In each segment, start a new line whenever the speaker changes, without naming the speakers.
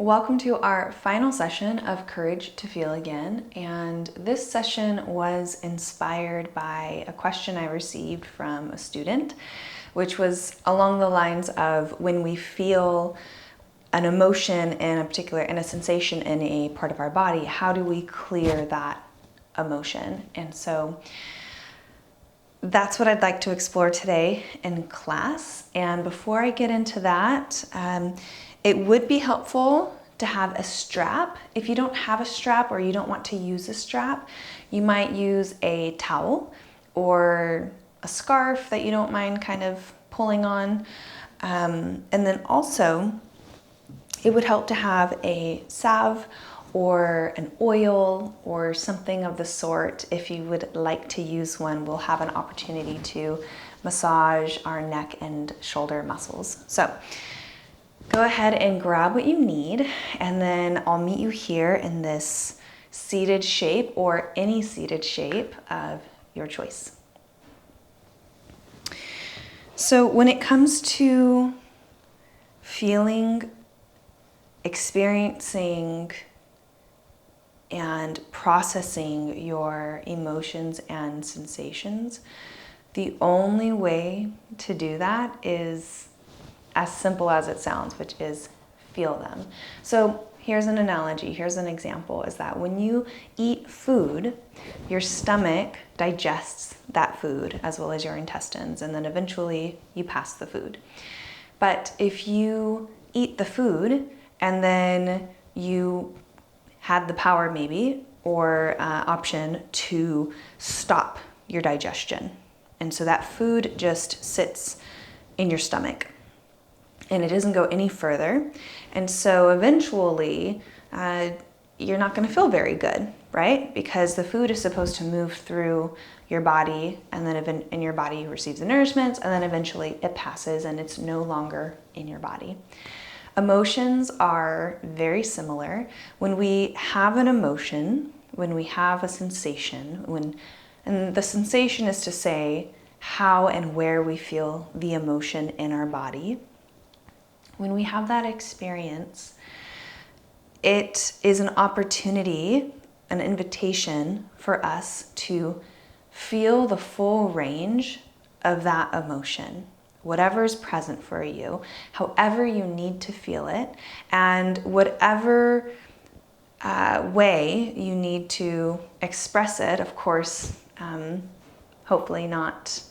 Welcome to our final session of Courage to Feel Again, and this session was inspired by a question I received from a student, which was along the lines of when we feel an emotion in a particular, and a sensation in a part of our body, how do we clear that emotion? And so that's what I'd like to explore today in class. And before I get into that, it would be helpful to have a strap. If you don't have a strap or you don't want to use a strap, you might use a towel or a scarf that you don't mind kind of pulling on. And then also, it would help to have a salve or an oil or something of the sort. If you would like to use one, we'll have an opportunity to massage our neck and shoulder muscles. So go ahead and grab what you need, and then I'll meet you here in this seated shape or any seated shape of your choice. So when it comes to feeling, experiencing, and processing your emotions and sensations, the only way to do that is as simple as it sounds, which is feel them. So here's an analogy, here's an example, is that when you eat food, your stomach digests that food as well as your intestines, and then eventually you pass the food. But if you eat the food and then you had the power maybe, or option to stop your digestion. And so that food just sits in your stomach and it doesn't go any further. And so eventually you're not gonna feel very good, right? Because the food is supposed to move through your body, and then in your body receives the nourishment, and then eventually it passes and it's no longer in your body. Emotions are very similar. When we have an emotion, when we have a sensation, and the sensation is to say how and where we feel the emotion in our body. When we have that experience, it is an opportunity, an invitation for us to feel the full range of that emotion. Whatever is present for you, however you need to feel it, and whatever way you need to express it, of course, hopefully not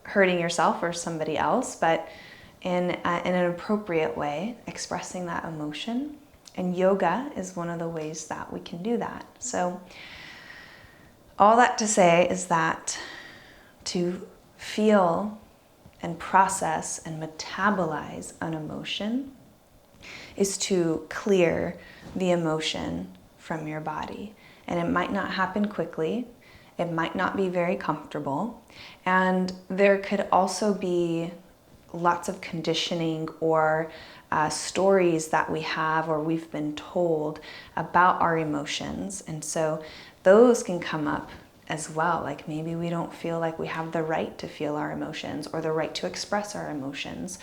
hurting yourself or somebody else, but in an appropriate way, expressing that emotion. And yoga is one of the ways that we can do that. So all that to say is that to feel and process and metabolize an emotion is to clear the emotion from your body. And it might not happen quickly. It might not be very comfortable. And there could also be lots of conditioning or stories that we have or we've been told about our emotions. And so those can come up as well. Like maybe we don't feel like we have the right to feel our emotions or the right to express our emotions.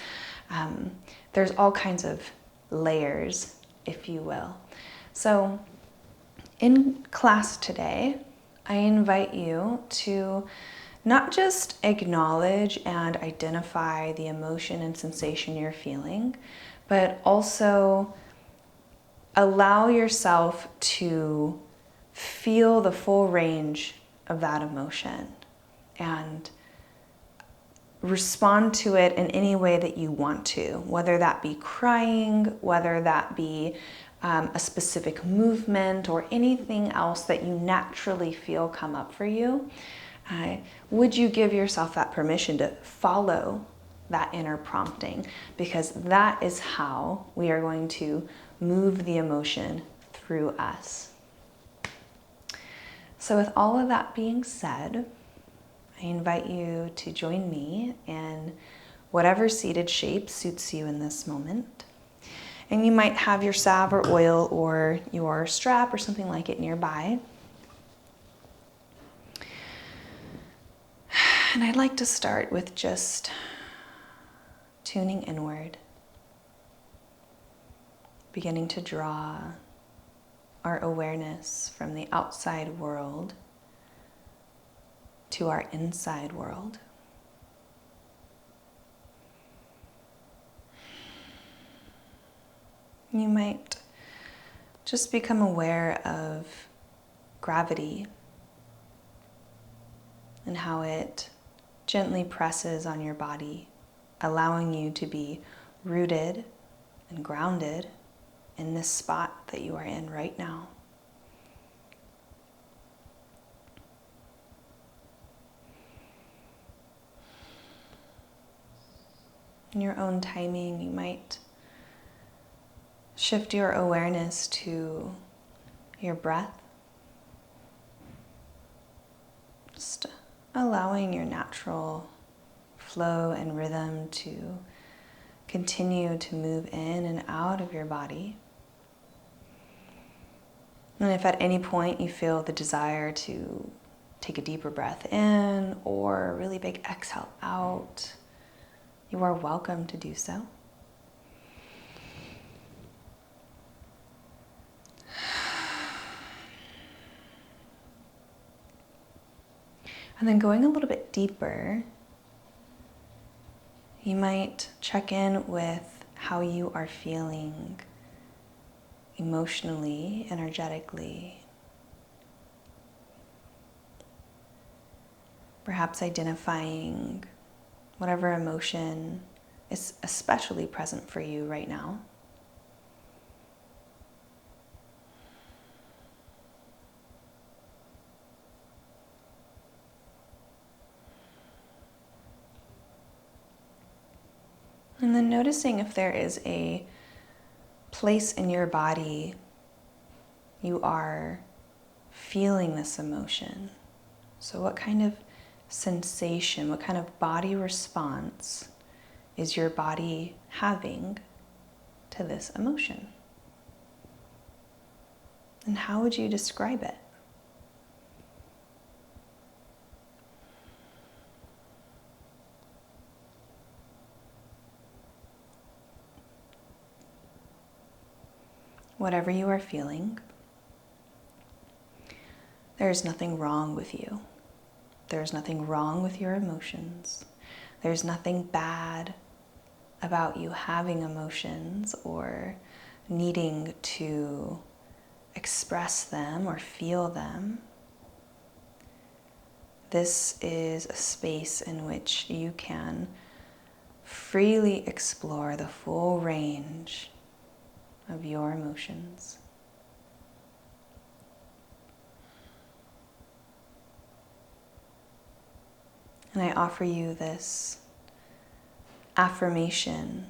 There's all kinds of layers, if you will. So in class today, I invite you to not just acknowledge and identify the emotion and sensation you're feeling, but also allow yourself to feel the full range of that emotion and respond to it in any way that you want to, whether that be crying, whether that be a specific movement or anything else that you naturally feel come up for you. Would you give yourself that permission to follow that inner prompting? Because that is how we are going to move the emotion through us. So with all of that being said, I invite you to join me in whatever seated shape suits you in this moment. And you might have your salve or oil or your strap or something like it nearby. And I'd like to start with just tuning inward, beginning to draw our awareness from the outside world to our inside world. You might just become aware of gravity and how it gently presses on your body, allowing you to be rooted and grounded in this spot that you are in right now. In your own timing, you might shift your awareness to your breath, just allowing your natural flow and rhythm to continue to move in and out of your body. And if at any point you feel the desire to take a deeper breath in or a really big exhale out, you are welcome to do so. And then going a little bit deeper, you might check in with how you are feeling emotionally, energetically. Perhaps identifying whatever emotion is especially present for you right now. And then noticing if there is a place in your body you are feeling this emotion. So what kind of sensation, what kind of body response is your body having to this emotion? And how would you describe it? Whatever you are feeling, there's nothing wrong with you. There's nothing wrong with your emotions. There's nothing bad about you having emotions or needing to express them or feel them. This is a space in which you can freely explore the full range of your emotions. And I offer you this affirmation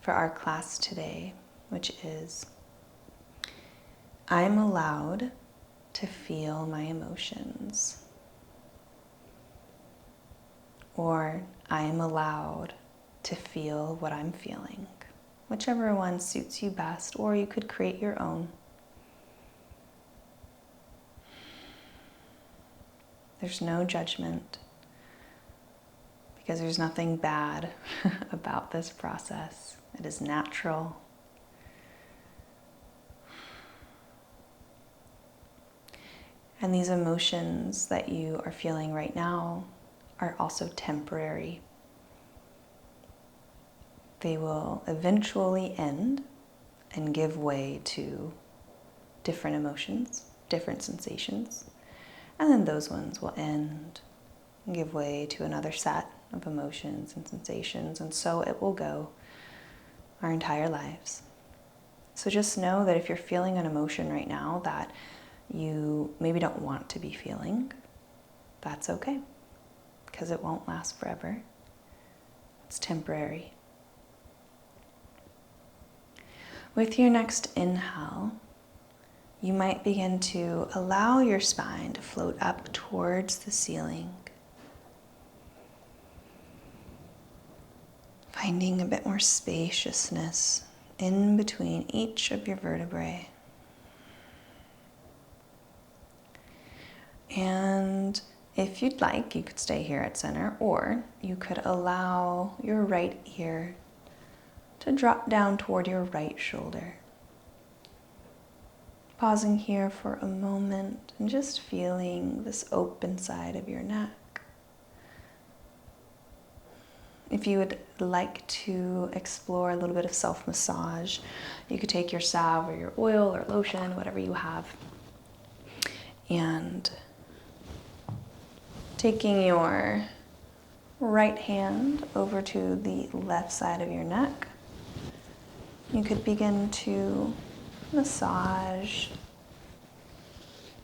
for our class today, which is, I am allowed to feel my emotions. Or I am allowed to feel what I'm feeling. Whichever one suits you best, or you could create your own. There's no judgment, because there's nothing bad about this process. It is natural. And these emotions that you are feeling right now are also temporary. They will eventually end and give way to different emotions, different sensations. And then those ones will end and give way to another set of emotions and sensations. And so it will go our entire lives. So just know that if you're feeling an emotion right now that you maybe don't want to be feeling, that's okay, because it won't last forever. It's temporary. With your next inhale, you might begin to allow your spine to float up towards the ceiling, finding a bit more spaciousness in between each of your vertebrae. And if you'd like, you could stay here at center, or you could allow your right ear to drop down toward your right shoulder. Pausing here for a moment and just feeling this open side of your neck. If you would like to explore a little bit of self-massage, you could take your salve or your oil or lotion, whatever you have, and taking your right hand over to the left side of your neck, you could begin to massage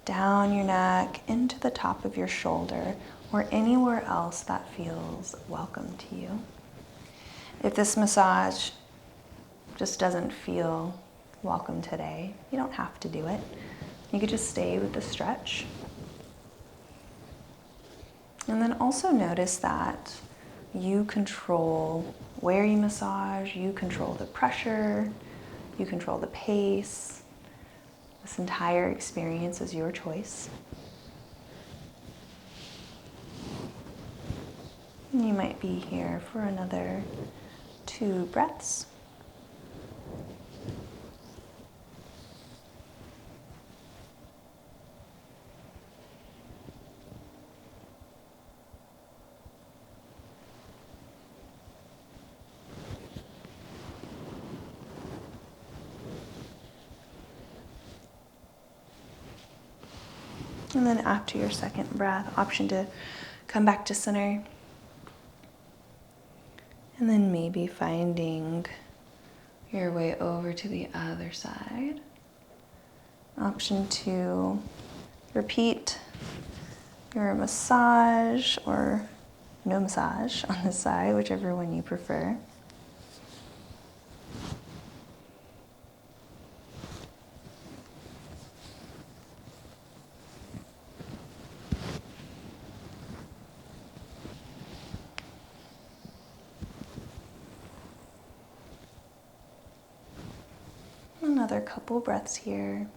down your neck into the top of your shoulder or anywhere else that feels welcome to you. If this massage just doesn't feel welcome today, you don't have to do it. You could just stay with the stretch. And then also notice that you control where you massage, you control the pressure, you control the pace. This entire experience is your choice. You might be here for another 2 breaths. And then after your second breath, option to come back to center. And then maybe finding your way over to the other side. Option to repeat your massage or no massage on this side, whichever one you prefer. Another couple breaths here.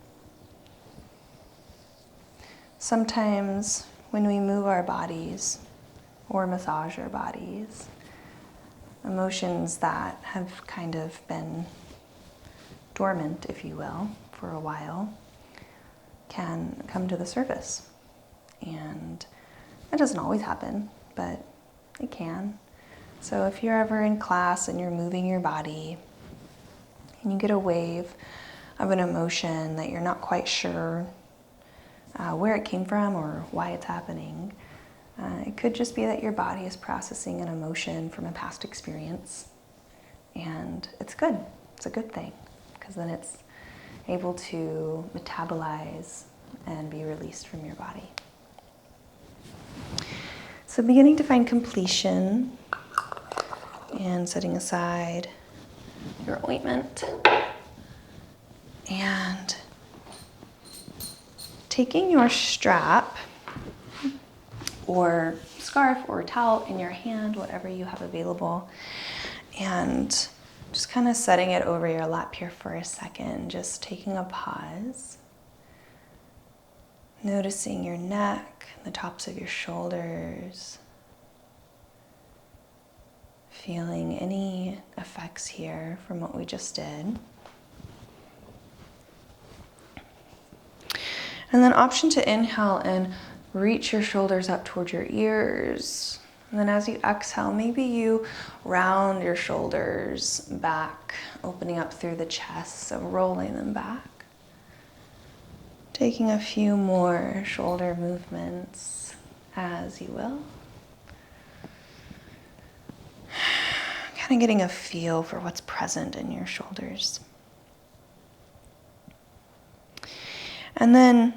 Sometimes when we move our bodies or massage our bodies, emotions that have kind of been dormant, if you will, for a while, can come to the surface. And that doesn't always happen, but it can. So if you're ever in class and you're moving your body, and you get a wave of an emotion that you're not quite sure where it came from or why it's happening, it could just be that your body is processing an emotion from a past experience. And it's good. It's a good thing, because then it's able to metabolize and be released from your body. So beginning to find completion and setting aside your ointment and taking your strap or scarf or towel in your hand, whatever you have available, and just kind of setting it over your lap here for a second, just taking a pause, noticing your neck, the tops of your shoulders, feeling any effects here from what we just did. And then option to inhale and reach your shoulders up towards your ears. And then as you exhale, maybe you round your shoulders back, opening up through the chest, so rolling them back. Taking a few more shoulder movements as you will. Kind of getting a feel for what's present in your shoulders. And then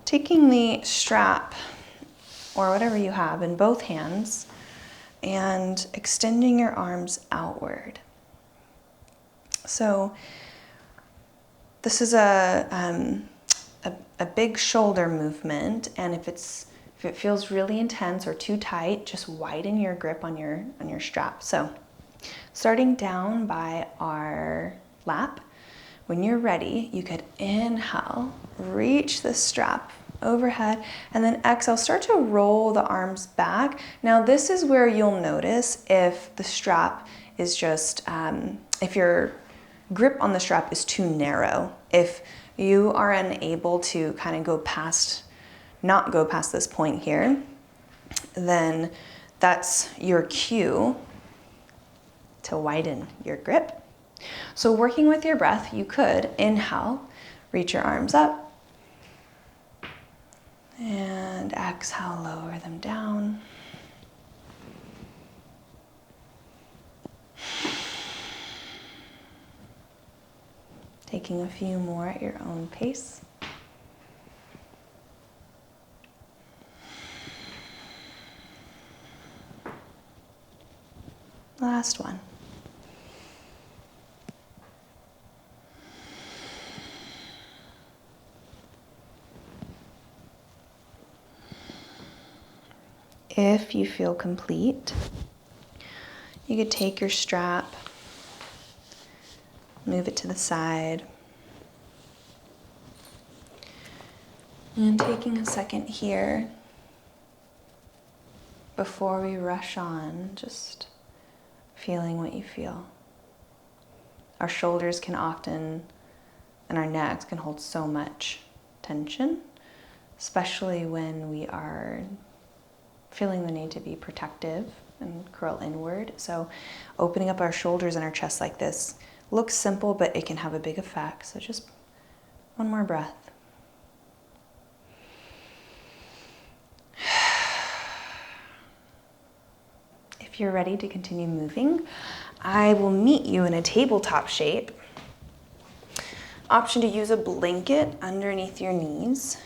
taking the strap or whatever you have in both hands and extending your arms outward. So this is a big shoulder movement, and if it feels really intense or too tight, just widen your grip on your strap. So starting down by our lap, when you're ready, you could inhale, reach the strap overhead, and then exhale, start to roll the arms back. Now this is where you'll notice if the strap is just, if you're grip on the strap is too narrow. If you are unable to kind of not go past this point here, then that's your cue to widen your grip. So working with your breath, you could inhale, reach your arms up, and exhale, lower them down. Taking a few more at your own pace. Last one. If you feel complete, you could take your strap, move it to the side, and taking a second here before we rush on, just feeling what you feel. Our shoulders can often, and our necks can hold so much tension, especially when we are feeling the need to be protective and curl inward. So opening up our shoulders and our chest like this looks simple, but it can have a big effect. So just one more breath. If you're ready to continue moving, I will meet you in a tabletop shape. Option to use a blanket underneath your knees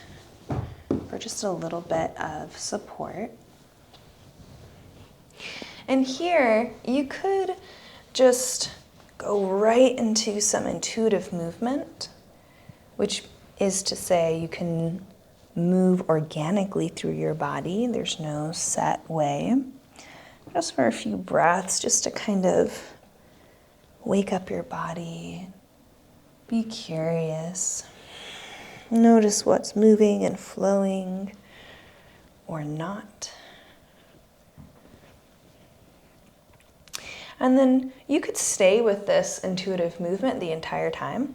for just a little bit of support. And here, you could just go right into some intuitive movement, which is to say you can move organically through your body. There's no set way. Just for a few breaths, just to kind of wake up your body, be curious, notice what's moving and flowing or not. And then you could stay with this intuitive movement the entire time.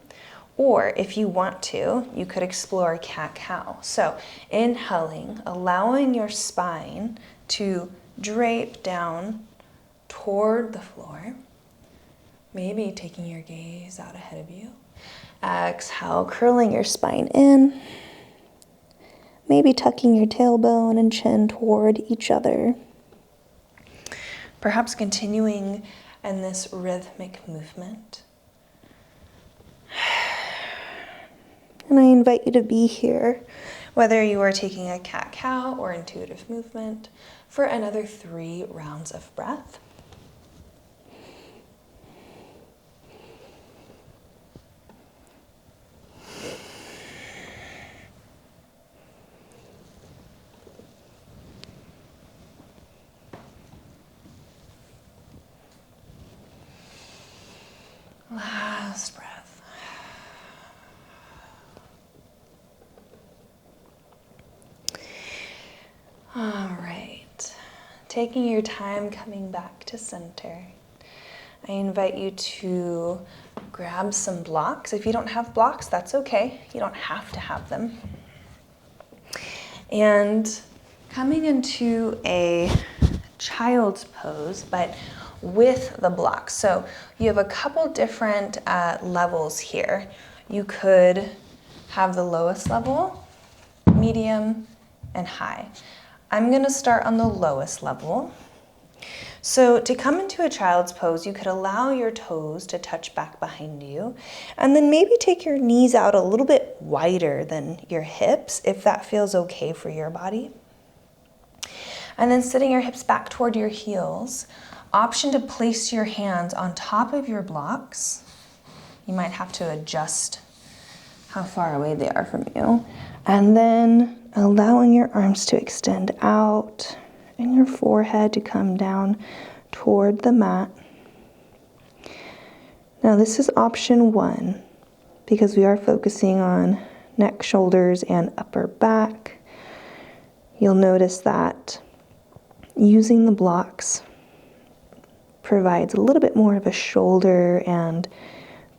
Or if you want to, you could explore cat-cow. So inhaling, allowing your spine to drape down toward the floor. Maybe taking your gaze out ahead of you. Exhale, curling your spine in. Maybe tucking your tailbone and chin toward each other. Perhaps continuing in this rhythmic movement. And I invite you to be here, whether you are taking a cat-cow or intuitive movement, for another 3 rounds of breath. Last breath. All right. Taking your time coming back to center. I invite you to grab some blocks. If you don't have blocks, that's okay. You don't have to have them. And coming into a child's pose, but with the blocks. So you have a couple different levels here. You could have the lowest level, medium, and high. I'm gonna start on the lowest level. So to come into a child's pose, you could allow your toes to touch back behind you, and then maybe take your knees out a little bit wider than your hips, if that feels okay for your body. And then sitting your hips back toward your heels. Option to place your hands on top of your blocks. You might have to adjust how far away they are from you. And then allowing your arms to extend out and your forehead to come down toward the mat. Now this is option 1 because we are focusing on neck, shoulders, and upper back. You'll notice that using the blocks provides a little bit more of a shoulder and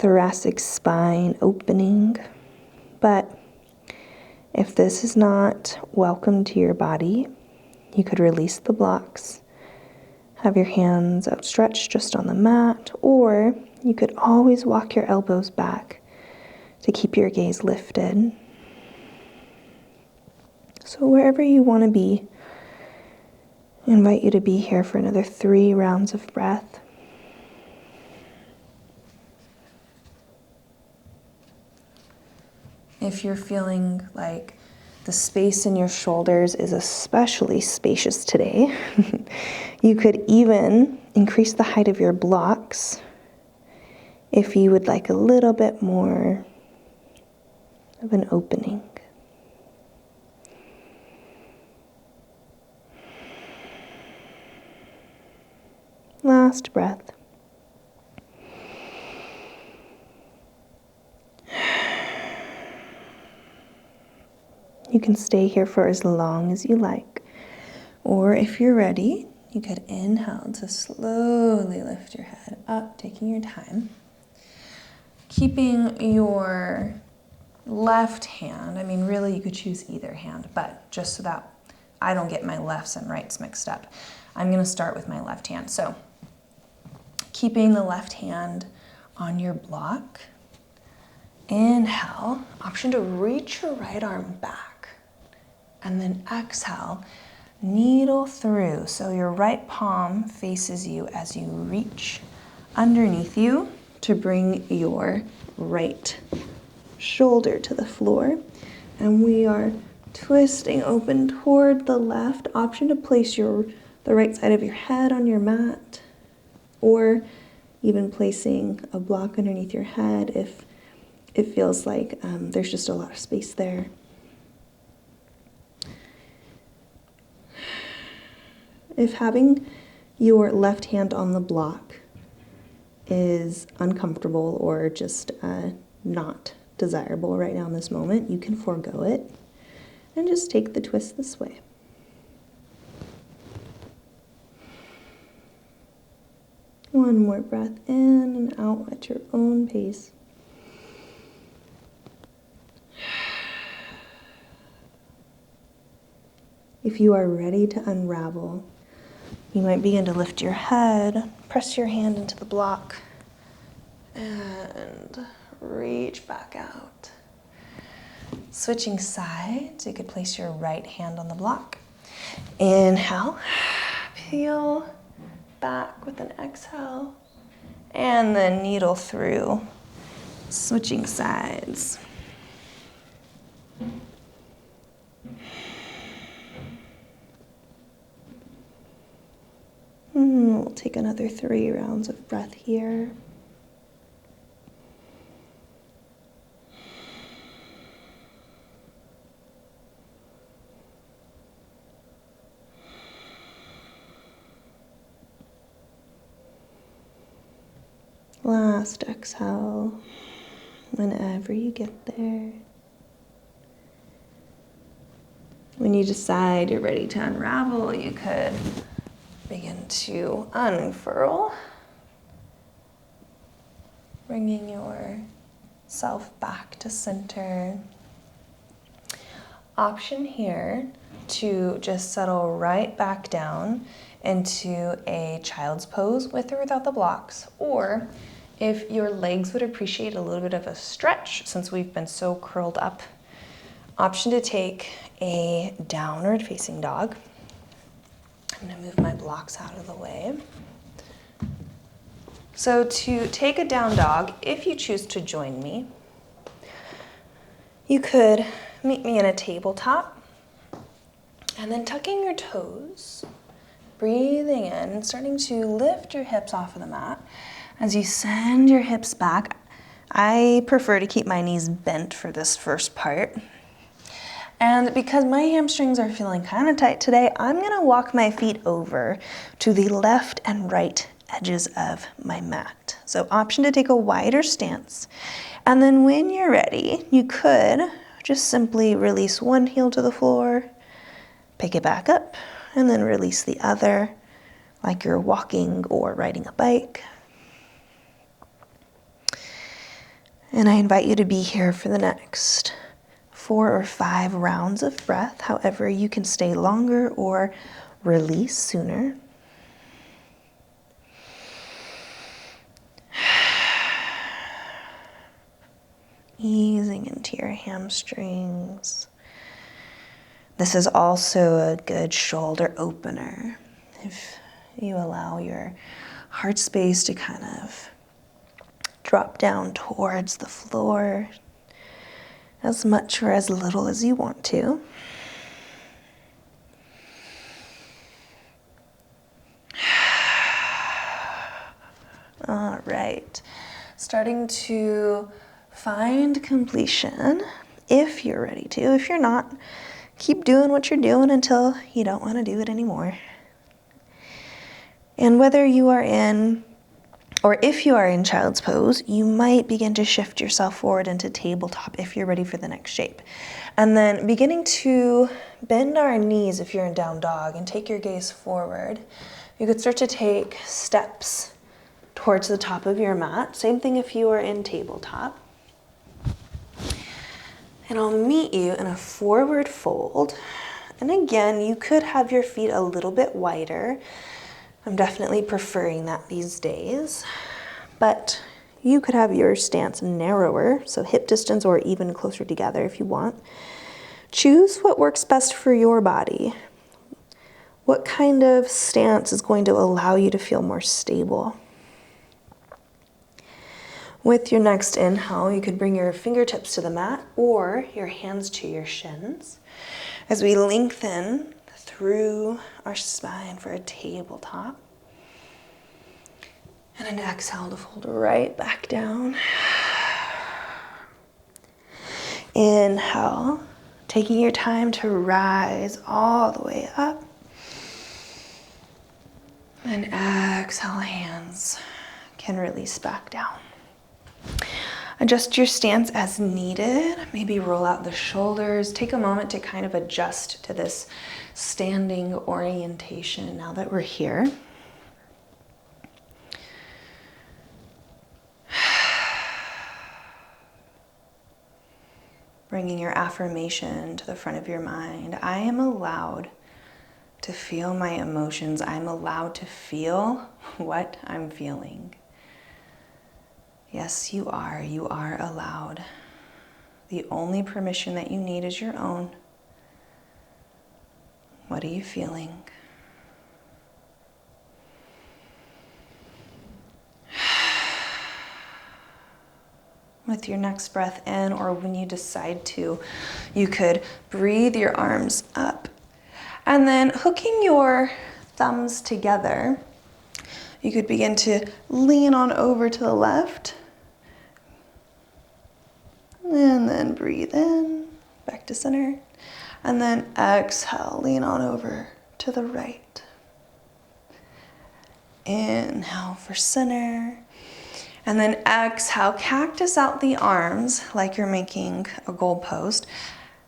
thoracic spine opening. But if this is not welcome to your body, you could release the blocks, have your hands outstretched just on the mat, or you could always walk your elbows back to keep your gaze lifted. So wherever you want to be, I invite you to be here for another 3 rounds of breath. If you're feeling like the space in your shoulders is especially spacious today, you could even increase the height of your blocks if you would like a little bit more of an opening. Last breath. You can stay here for as long as you like. Or if you're ready, you could inhale to slowly lift your head up, taking your time. Keeping your left hand, really you could choose either hand, but just so that I don't get my lefts and rights mixed up, I'm going to start with my left hand. So keeping the left hand on your block. Inhale, option to reach your right arm back. And then exhale, needle through. So your right palm faces you as you reach underneath you to bring your right shoulder to the floor. And we are twisting open toward the left. Option to place the right side of your head on your mat, or even placing a block underneath your head if it feels like there's just a lot of space there. If having your left hand on the block is uncomfortable or just not desirable right now in this moment, you can forego it and just take the twist this way. One more breath in and out at your own pace. If you are ready to unravel, you might begin to lift your head, press your hand into the block, and reach back out. Switching sides, you could place your right hand on the block. Inhale, peel back with an exhale, and then needle through, switching sides. We'll take another 3 rounds of breath here. Last exhale, whenever you get there. When you decide you're ready to unravel, you could begin to unfurl, bringing yourself back to center. Option here to just settle right back down into a child's pose with or without the blocks, or if your legs would appreciate a little bit of a stretch since we've been so curled up, option to take a downward facing dog. I'm going to move my blocks out of the way. So to take a down dog, if you choose to join me, you could meet me in a tabletop and then tucking your toes, breathing in and starting to lift your hips off of the mat. As you send your hips back, I prefer to keep my knees bent for this first part. And because my hamstrings are feeling kind of tight today, I'm gonna walk my feet over to the left and right edges of my mat. So option to take a wider stance. And then when you're ready, you could just simply release one heel to the floor, pick it back up, and then release the other, like you're walking or riding a bike. And I invite you to be here for the next 4 or 5 rounds of breath. However, you can stay longer or release sooner. Easing into your hamstrings. This is also a good shoulder opener. If you allow your heart space to kind of drop down towards the floor as much or as little as you want to. All right, starting to find completion if you're ready to. If you're not, keep doing what you're doing until you don't want to do it anymore. And whether you are in, or if you are in child's pose, you might begin to shift yourself forward into tabletop if you're ready for the next shape. And then beginning to bend our knees if you're in down dog and take your gaze forward. You could start to take steps towards the top of your mat. Same thing if you are in tabletop. And I'll meet you in a forward fold. And again, you could have your feet a little bit wider. I'm definitely preferring that these days. But you could have your stance narrower, so hip distance or even closer together if you want. Choose what works best for your body. What kind of stance is going to allow you to feel more stable? With your next inhale, you could bring your fingertips to the mat or your hands to your shins as we lengthen through our spine for a tabletop. And an exhale to fold right back down. Inhale, taking your time to rise all the way up. And exhale, hands can release back down. Adjust your stance as needed. Maybe roll out the shoulders. Take a moment to kind of adjust to this standing orientation now that we're here. Bringing your affirmation to the front of your mind. I am allowed to feel my emotions. I'm allowed to feel what I'm feeling. Yes, you are. You are allowed. The only permission that you need is your own. What are you feeling? With your next breath in, or when you decide to, you could breathe your arms up. And then hooking your thumbs together, you could begin to lean on over to the left. And then breathe in, back to center. And then exhale, lean on over to the right. Inhale for center. And then exhale, cactus out the arms like you're making a goalpost.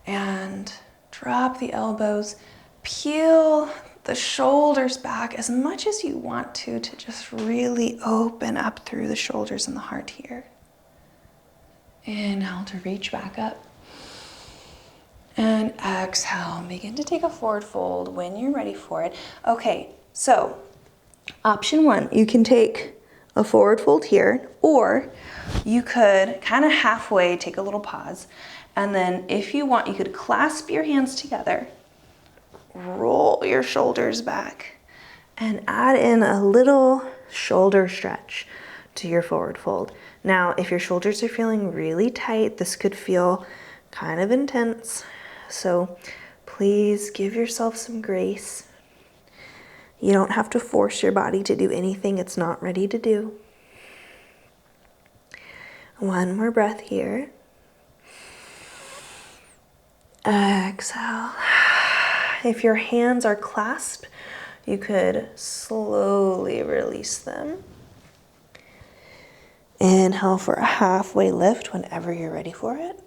And drop the elbows, peel the shoulders back as much as you want to just really open up through the shoulders and the heart here. Inhale to reach back up. And exhale, begin to take a forward fold when you're ready for it. Okay, so option 1, you can take a forward fold here, or you could kind of halfway take a little pause. And then if you want, you could clasp your hands together, roll your shoulders back, and add in a little shoulder stretch to your forward fold. Now, if your shoulders are feeling really tight, this could feel kind of intense. So please give yourself some grace. You don't have to force your body to do anything it's not ready to do. One more breath here. Exhale. If your hands are clasped, you could slowly release them. Inhale for a halfway lift whenever you're ready for it.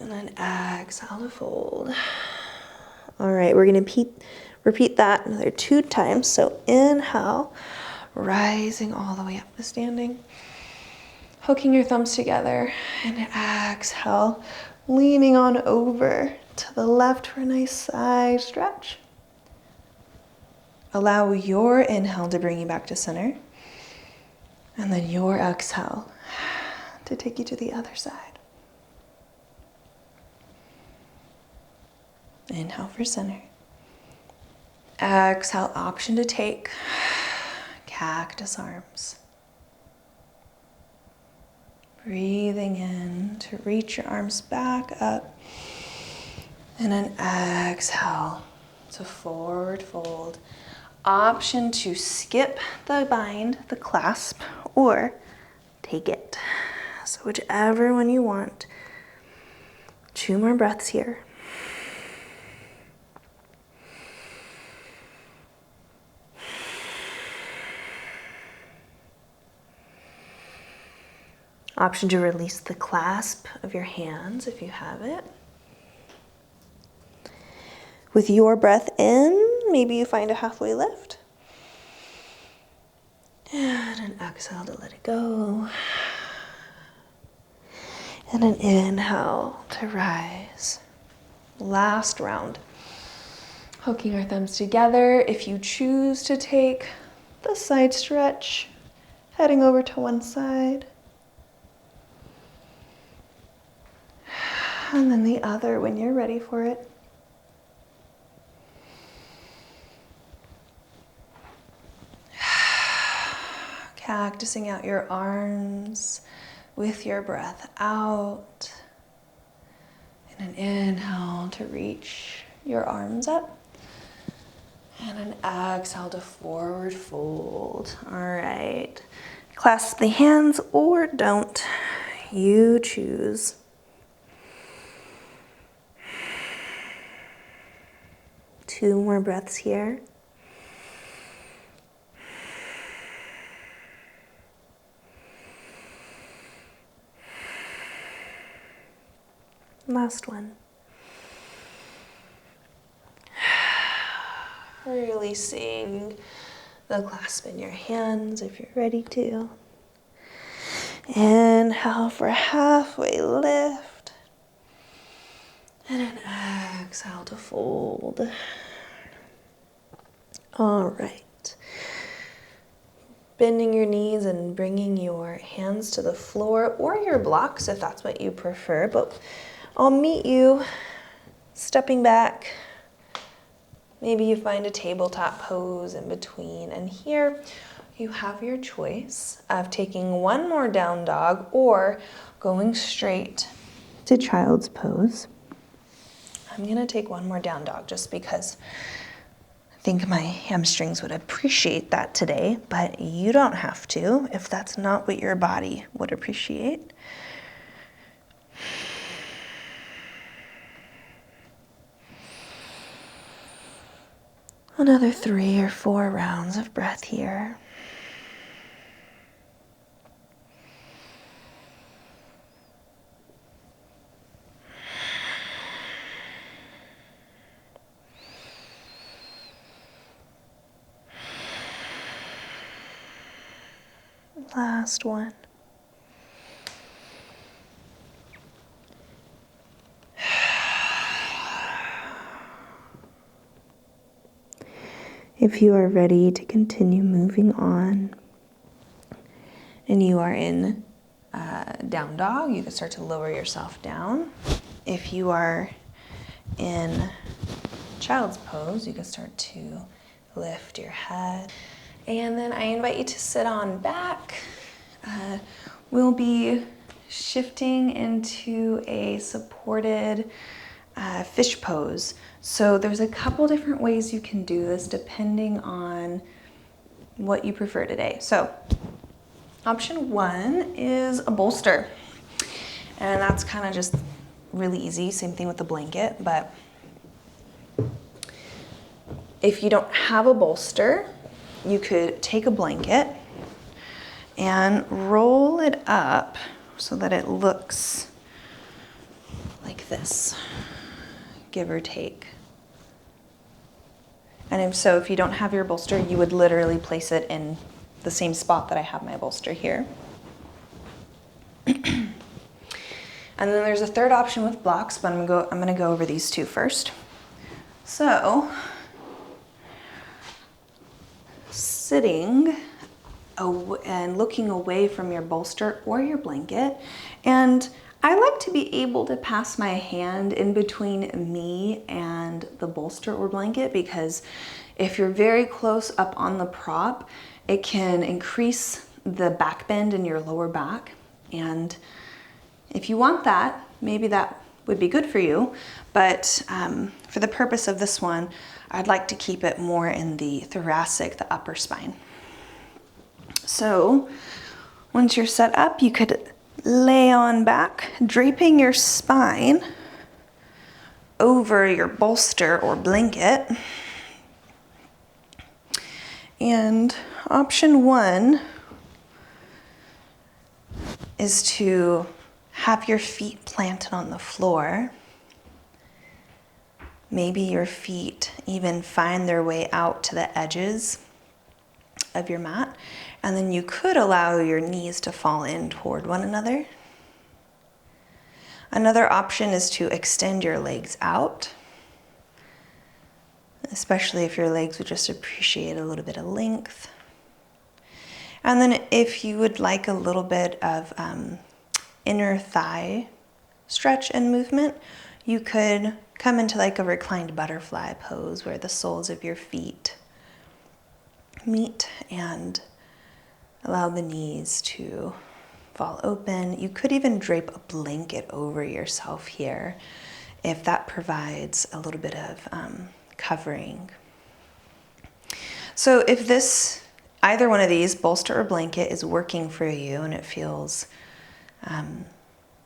And then exhale to fold. All right, we're going to repeat that another 2 times. So inhale, rising all the way up to standing. Hooking your thumbs together and exhale, leaning on over to the left for a nice side stretch. Allow your inhale to bring you back to center, and then your exhale to take you to the other side. Inhale for center. Exhale, option to take cactus arms. Breathing in to reach your arms back up. And an exhale to forward fold. Option to skip the bind, the clasp, or take it. So whichever one you want. 2 more breaths here. Option to release the clasp of your hands if you have it. With your breath in, maybe you find a halfway lift. And an exhale to let it go. And an inhale to rise. Last round. Hooking our thumbs together. If you choose to take the side stretch, heading over to one side. And then the other when you're ready for it. Cactusing out your arms with your breath out. And an inhale to reach your arms up. And an exhale to forward fold. All right. Clasp the hands or don't. You choose. Two more breaths here. Last one. Releasing the clasp in your hands if you're ready to. Inhale for a halfway lift. And an exhale to fold. All right. Bending your knees and bringing your hands to the floor or your blocks if that's what you prefer. But I'll meet you stepping back. Maybe you find a tabletop pose in between. And here you have your choice of taking one more down dog or going straight to child's pose. I'm going to take one more down dog just because I think my hamstrings would appreciate that today, but you don't have to if that's not what your body would appreciate. Another 3 or 4 rounds of breath here. Last one. If you are ready to continue moving on and you are in down dog, you can start to lower yourself down. If you are in child's pose, you can start to lift your head. And then I invite you to sit on back. We'll be shifting into a supported fish pose. So there's a couple different ways you can do this depending on what you prefer today. So option 1 is a bolster. And that's kind of just really easy. Same thing with the blanket. But if you don't have a bolster, you could take a blanket and roll it up so that it looks like this, give or take. And if you don't have your bolster, you would literally place it in the same spot that I have my bolster here. And then there's a third option with blocks, but I'm gonna go over these two first. So, sitting and looking away from your bolster or your blanket, and I like to be able to pass my hand in between me and the bolster or blanket, because if you're very close up on the prop, it can increase the back bend in your lower back. And if you want that, maybe that would be good for you. But for the purpose of this one, I'd like to keep it more in the thoracic, the upper spine. So once you're set up, you could lay on back, draping your spine over your bolster or blanket. And option one is to have your feet planted on the floor. Maybe your feet even find their way out to the edges of your mat. And then you could allow your knees to fall in toward one another. Another option is to extend your legs out, especially if your legs would just appreciate a little bit of length. And then if you would like a little bit of inner thigh stretch and movement, you could come into like a reclined butterfly pose where the soles of your feet meet and allow the knees to fall open. You could even drape a blanket over yourself here if that provides a little bit of covering. So if either one of these, bolster or blanket, is working for you and it feels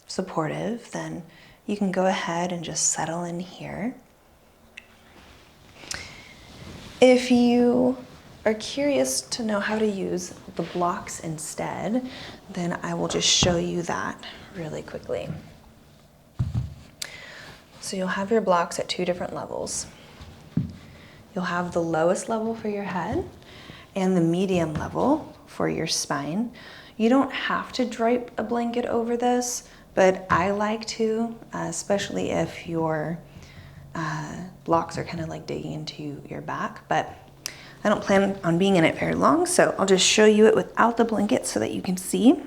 supportive, then you can go ahead and just settle in here. If you are curious to know how to use the blocks instead, then I will just show you that really quickly. So you'll have your blocks at two different levels. You'll have the lowest level for your head and the medium level for your spine. You don't have to drape a blanket over this, but I like to, especially if your blocks are kind of like digging into your back, but I don't plan on being in it very long, so I'll just show you it without the blanket so that you can see.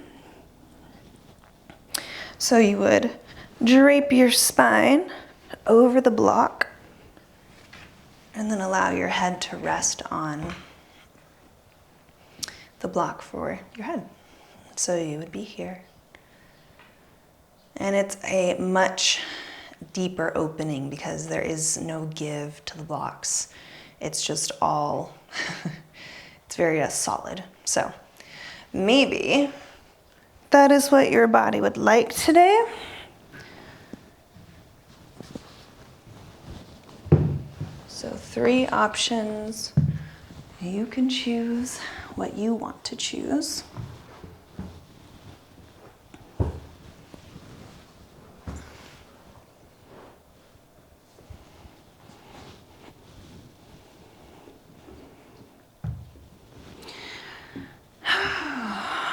So you would drape your spine over the block and then allow your head to rest on the block for your head. So you would be here. And it's a much deeper opening because there is no give to the blocks. It's just all, it's very solid. So maybe that is what your body would like today. So 3 options. You can choose what you want to choose.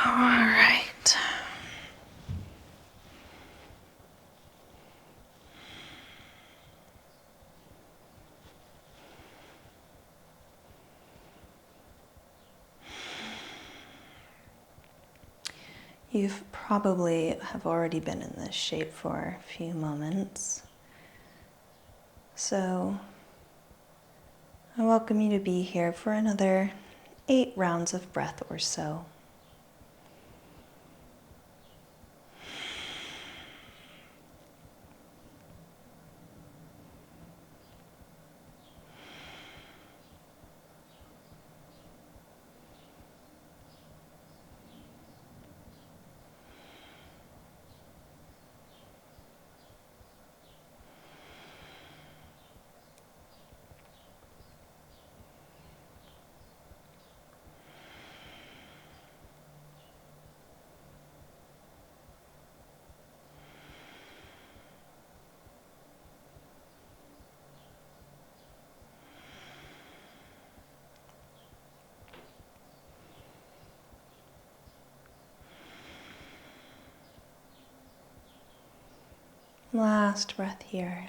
All right. You've probably have already been in this shape for a few moments. So I welcome you to be here for another 8 rounds of breath or so. Last breath here.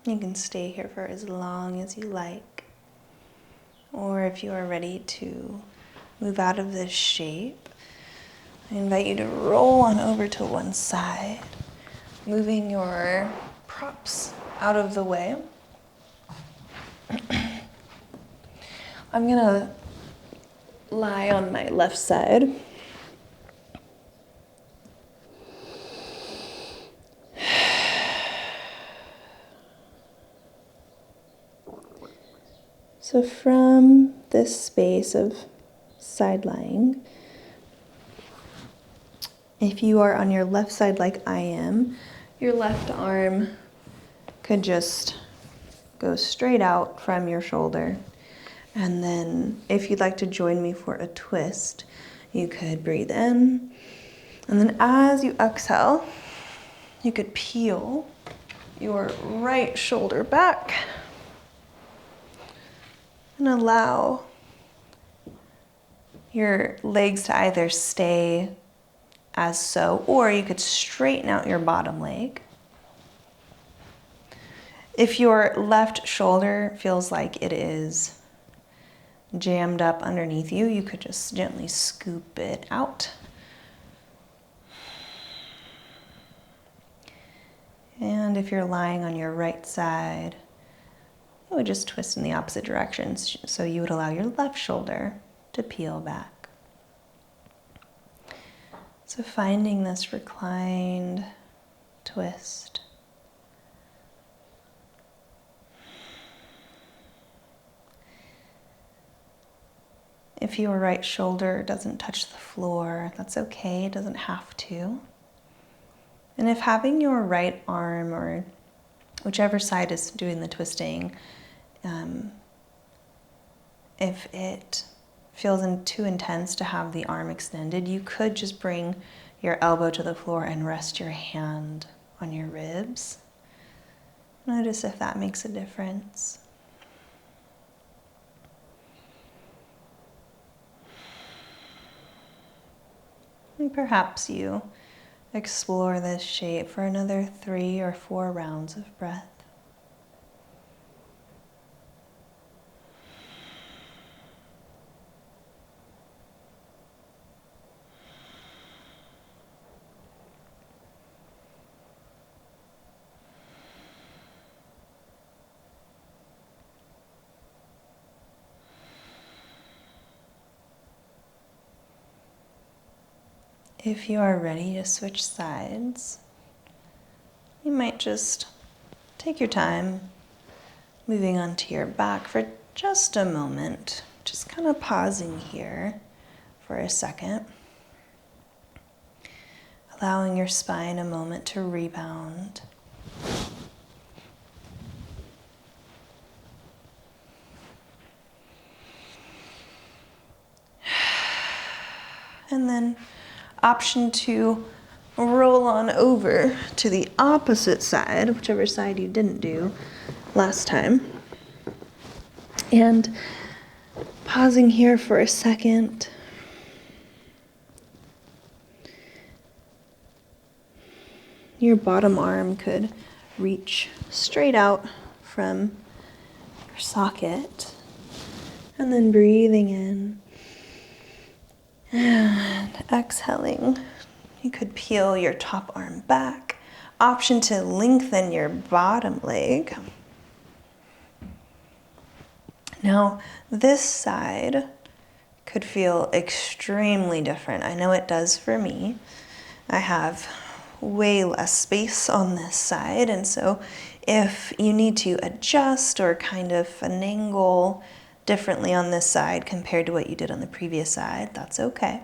You can stay here for as long as you like. Or if you are ready to move out of this shape, I invite you to roll on over to one side, moving your props out of the way. I'm gonna lie on my left side. So from this space of side lying, if you are on your left side like I am, your left arm could just go straight out from your shoulder. And then if you'd like to join me for a twist, you could breathe in. And then as you exhale, you could peel your right shoulder back and allow your legs to either stay as so, or you could straighten out your bottom leg. If your left shoulder feels like it is jammed up underneath you, you could just gently scoop it out. And if you're lying on your right side, you would just twist in the opposite direction. So you would allow your left shoulder to peel back. So finding this reclined twist. If your right shoulder doesn't touch the floor, that's okay, it doesn't have to. And if having your right arm, or whichever side is doing the twisting, if it feels too intense to have the arm extended, you could just bring your elbow to the floor and rest your hand on your ribs. Notice if that makes a difference. And perhaps you explore this shape for another 3 or 4 rounds of breath. If you are ready to switch sides, you might just take your time moving onto your back for just a moment, just kind of pausing here for a second, allowing your spine a moment to rebound. And then option to roll on over to the opposite side, whichever side you didn't do last time. And pausing here for a second. Your bottom arm could reach straight out from your socket. And then breathing in. And exhaling, you could peel your top arm back. Option to lengthen your bottom leg. Now, this side could feel extremely different. I know it does for me. I have way less space on this side, and so if you need to adjust or kind of finagle differently on this side compared to what you did on the previous side, that's okay.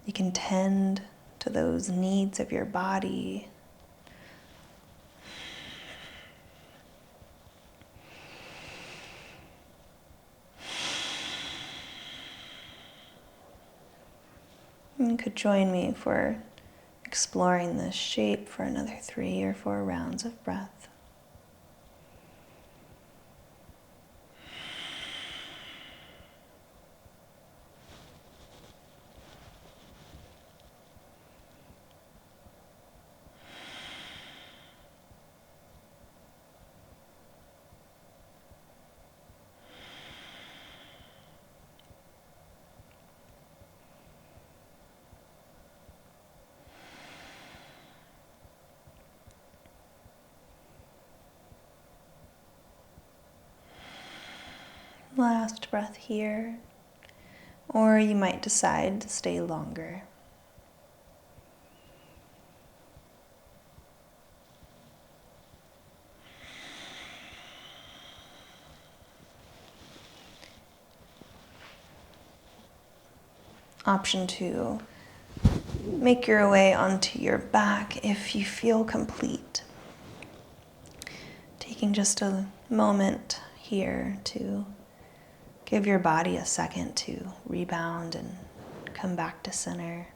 You can tend to those needs of your body. You could join me for exploring this shape for another 3 or 4 rounds of breath. Last breath here. Or you might decide to stay longer. Option 2, make your way onto your back if you feel complete. Taking just a moment here to give your body a second to rebound and come back to center.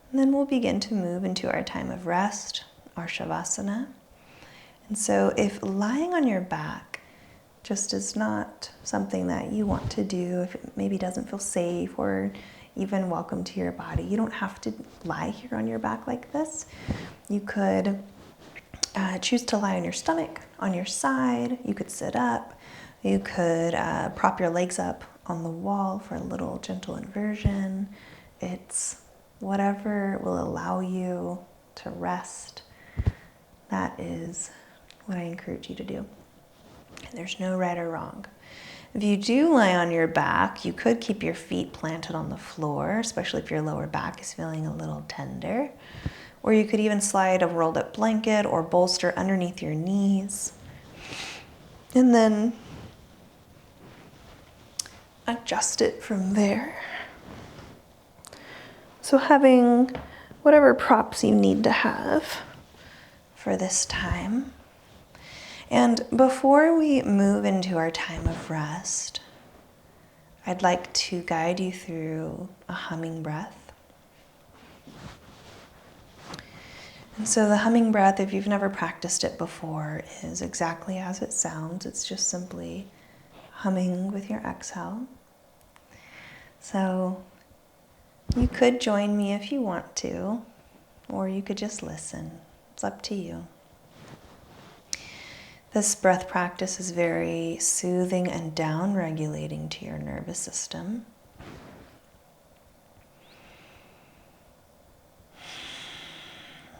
And then we'll begin to move into our time of rest, our Shavasana. And so if lying on your back just is not something that you want to do, if it maybe doesn't feel safe or even welcome to your body, you don't have to lie here on your back like this. You could choose to lie on your stomach, on your side. You could sit up. You could prop your legs up on the wall for a little gentle inversion. It's whatever will allow you to rest. That is what I encourage you to do. There's no right or wrong. If you do lie on your back, you could keep your feet planted on the floor, especially if your lower back is feeling a little tender. Or you could even slide a rolled up blanket or bolster underneath your knees. And then adjust it from there. So having whatever props you need to have for this time. And before we move into our time of rest, I'd like to guide you through a humming breath. And so the humming breath, if you've never practiced it before, is exactly as it sounds. It's just simply humming with your exhale. So you could join me if you want to, or you could just listen. It's up to you. This breath practice is very soothing and down-regulating to your nervous system.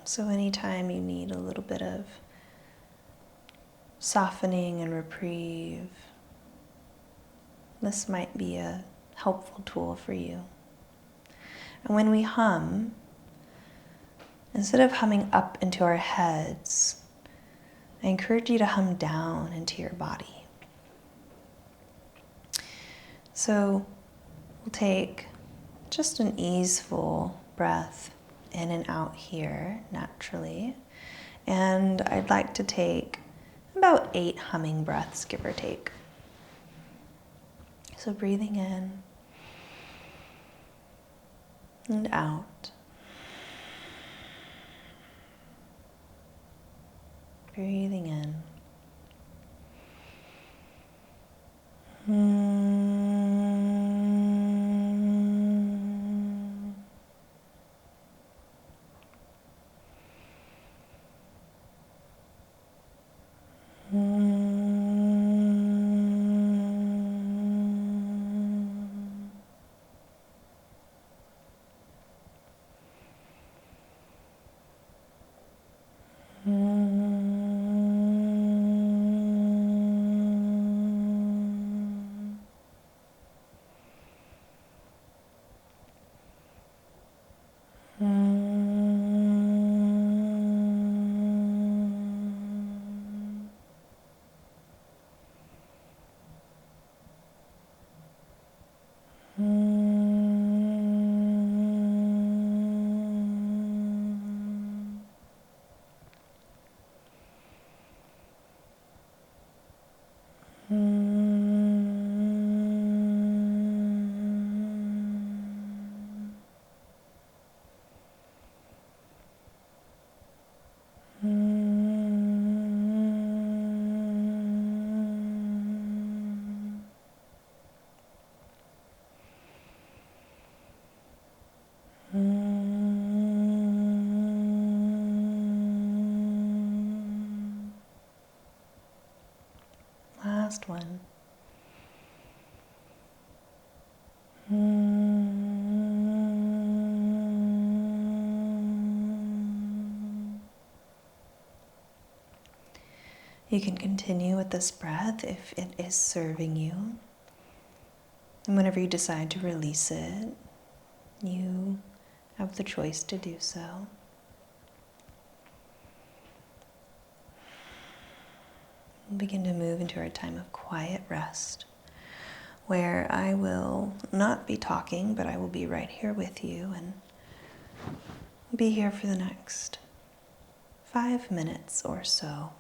So anytime you need a little bit of softening and reprieve, this might be a helpful tool for you. And when we hum, instead of humming up into our heads, I encourage you to hum down into your body. So we'll take just an easeful breath in and out here naturally. And I'd like to take about 8 humming breaths, give or take. So breathing in and out. Breathing in. Last one. You can continue with this breath if it is serving you. And whenever you decide to release it, you have the choice to do so. We'll begin to move into our time of quiet rest, where I will not be talking, but I will be right here with you and be here for the next 5 minutes or so.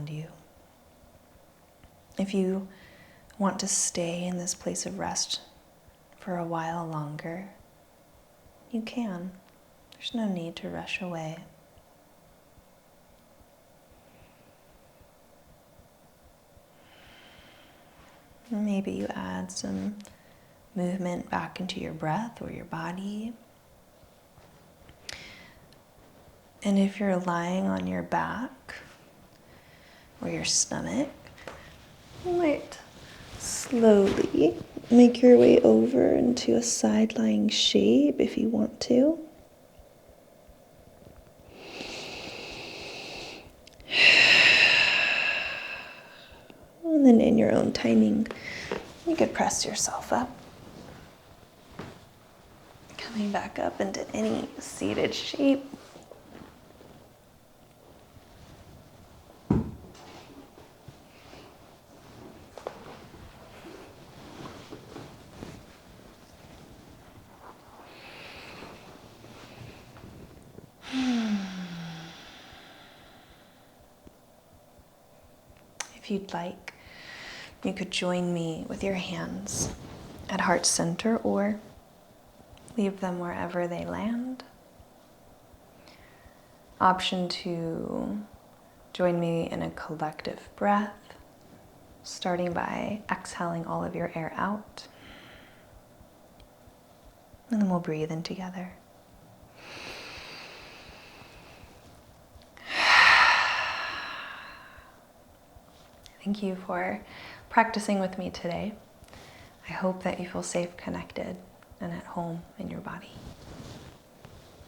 around you. If you want to stay in this place of rest for a while longer, you can. There's no need to rush away. Maybe you add some movement back into your breath or your body. And if you're lying on your back or your stomach, you might slowly make your way over into a side-lying shape if you want to. And then in your own timing, you could press yourself up. Coming back up into any seated shape. If you'd like, you could join me with your hands at heart center or leave them wherever they land. Option to join me in a collective breath, starting by exhaling all of your air out. And then we'll breathe in together. Thank you for practicing with me today. I hope that you feel safe, connected, and at home in your body.